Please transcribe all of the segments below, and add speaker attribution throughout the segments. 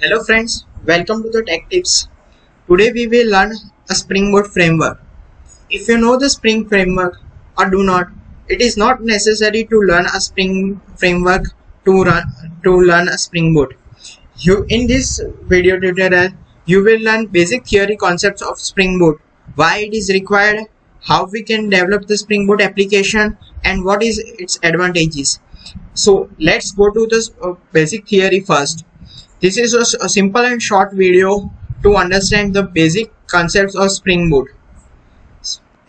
Speaker 1: Hello friends, welcome to the Tech Tips. Today we will learn a Spring Boot framework. If you know the Spring framework or do not, it is not necessary to learn a Spring framework to learn a Spring Boot. In this video tutorial, you will learn basic theory concepts of Spring Boot, why it is required, how we can develop the Spring Boot application, and what is its advantages. So let's go to this basic theory first. This is a simple and short video to understand the basic concepts of Spring Boot.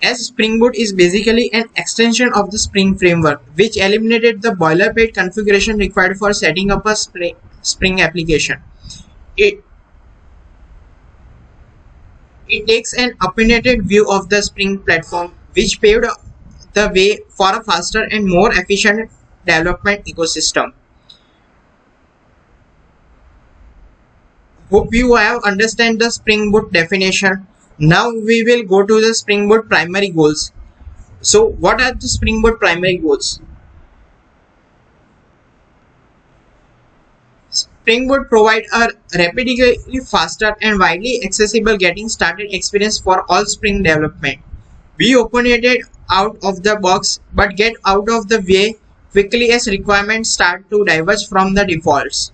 Speaker 1: As Spring Boot is basically an extension of the Spring framework, which eliminated the boilerplate configuration required for setting up a Spring application. It takes an opinionated view of the Spring platform, which paved the way for a faster and more efficient development ecosystem. Hope you have understand the Spring Boot definition. Now we will go to the Spring Boot primary goals. So what are the Spring Boot primary goals? Spring Boot provide a rapidly faster and widely accessible getting started experience for all Spring development. We opinionated out of the box but get out of the way quickly as requirements start to diverge from the defaults.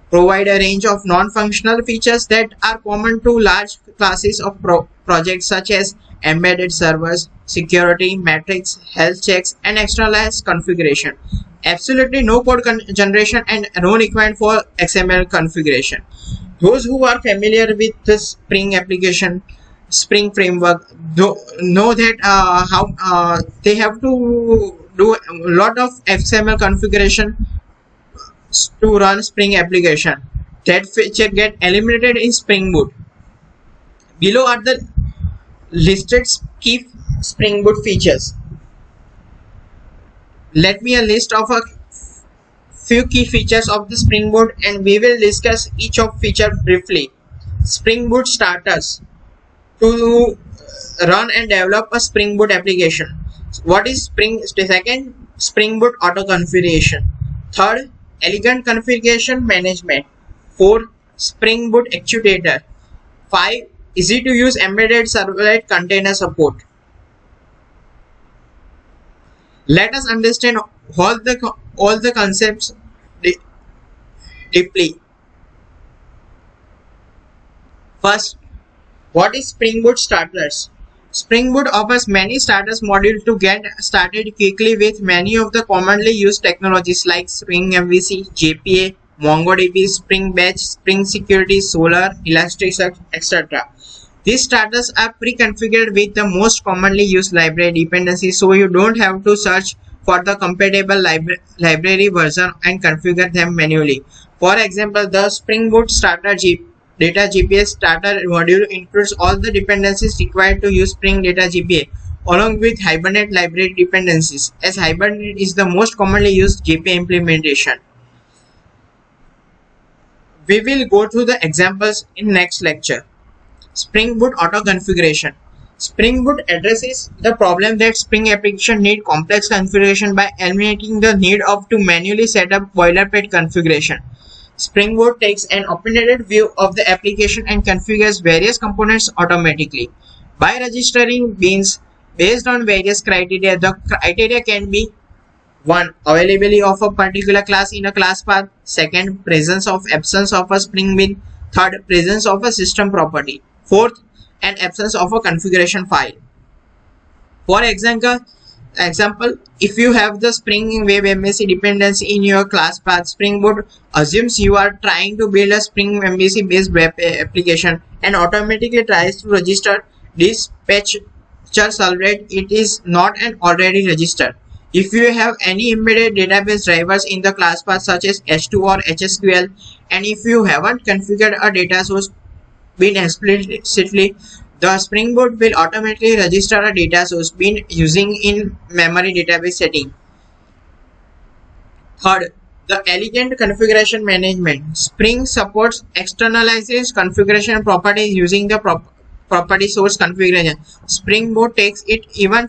Speaker 1: Provide a range of non-functional features that are common to large classes of projects such as embedded servers, security, metrics, health checks, and externalized configuration. Absolutely no code generation and no requirement for XML configuration. Those who are familiar with the Spring application, Spring framework, know that how they have to do a lot of XML configuration to run Spring application. That feature get eliminated in Spring Boot. Below are the listed key Spring Boot features. Let me a list of a few key features of the Spring Boot and we will discuss each of feature briefly. Spring Boot starters to run and develop a Spring Boot application. What is Second, Spring Boot auto configuration. Third, elegant configuration management. 4. Spring Boot actuator. 5. Easy to use embedded servlet container support. Let us understand all the concepts deeply. First, what is Spring Boot starters? Spring Boot offers many starters modules to get started quickly with many of the commonly used technologies like Spring MVC, JPA, MongoDB, Spring Batch, Spring Security, Solr, Elasticsearch, etc. These starters are pre-configured with the most commonly used library dependencies, so you don't have to search for the compatible library version and configure them manually. For example, the Spring Boot starter Data GPA starter module includes all the dependencies required to use Spring Data GPA along with Hibernate library dependencies, as Hibernate is the most commonly used GPA implementation. We will go through the examples in next lecture. Spring Boot auto configuration. Spring Boot addresses the problem that Spring application need complex configuration by eliminating the need of to manually set up boilerplate configuration. Spring Boot takes an opinionated view of the application and configures various components automatically. By registering beans based on various criteria, the criteria can be 1. Availability of a particular class in a class path. 2. Presence of absence of a Spring bean. 3. Presence of a system property. 4th, an absence of a configuration file. For example, if you have the Spring Web MVC dependency in your class path, Spring Boot assumes you are trying to build a Spring MVC based web application and automatically tries to register dispatcher servlet. It is not an already registered. If you have any embedded database drivers in the class path such as H2 or HSQL, and if you haven't configured a data source bin explicitly, the Spring Boot will automatically register a data source bin using in-memory database setting. Third, the elegant configuration management. Spring supports externalizes configuration properties using the property source configuration. Spring Boot takes it even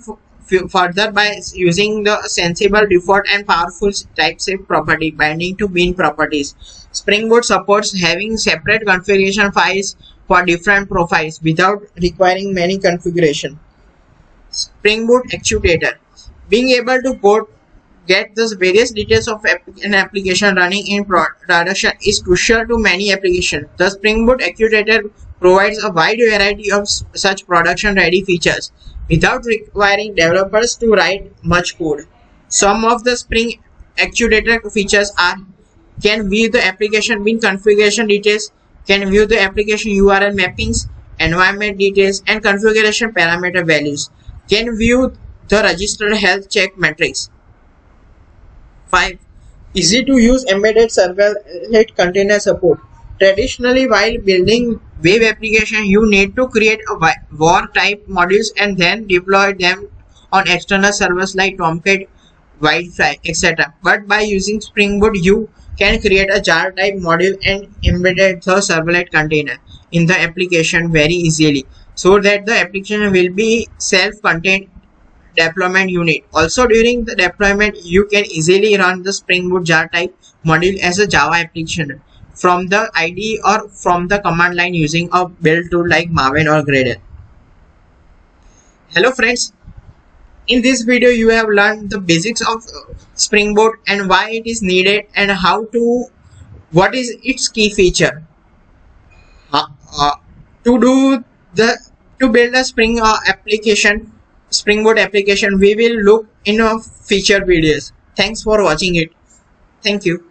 Speaker 1: further by using the sensible default and powerful type-safe property binding to bean properties. Spring Boot supports having separate configuration files for different profiles without requiring many configuration. Spring Boot Actuator. Being able to get the various details of an application running in production is crucial to many applications. The Spring Boot Actuator provides a wide variety of such production-ready features without requiring developers to write much code. Some of the Spring Actuator features are: can view the application bean configuration details, can view the application URL mappings, environment details, and configuration parameter values, can view the registered health check metrics. 5. Easy to use embedded servlet container support. Traditionally, while building web application, you need to create a WAR type modules and then deploy them on external servers like Tomcat, Wildfly, etc. But by using Spring Boot, you can create a jar type module and embed the servlet container in the application very easily, so that the application will be self-contained deployment unit. Also, during the deployment, you can easily run the Spring Boot jar type module as a Java application from the IDE or from the command line using a build tool like Maven or Gradle. Hello friends, in this video you have learned the basics of Spring Boot and why it is needed and what is its key feature. To build a Spring Boot application, we will look in a feature videos. Thanks for watching it. Thank you.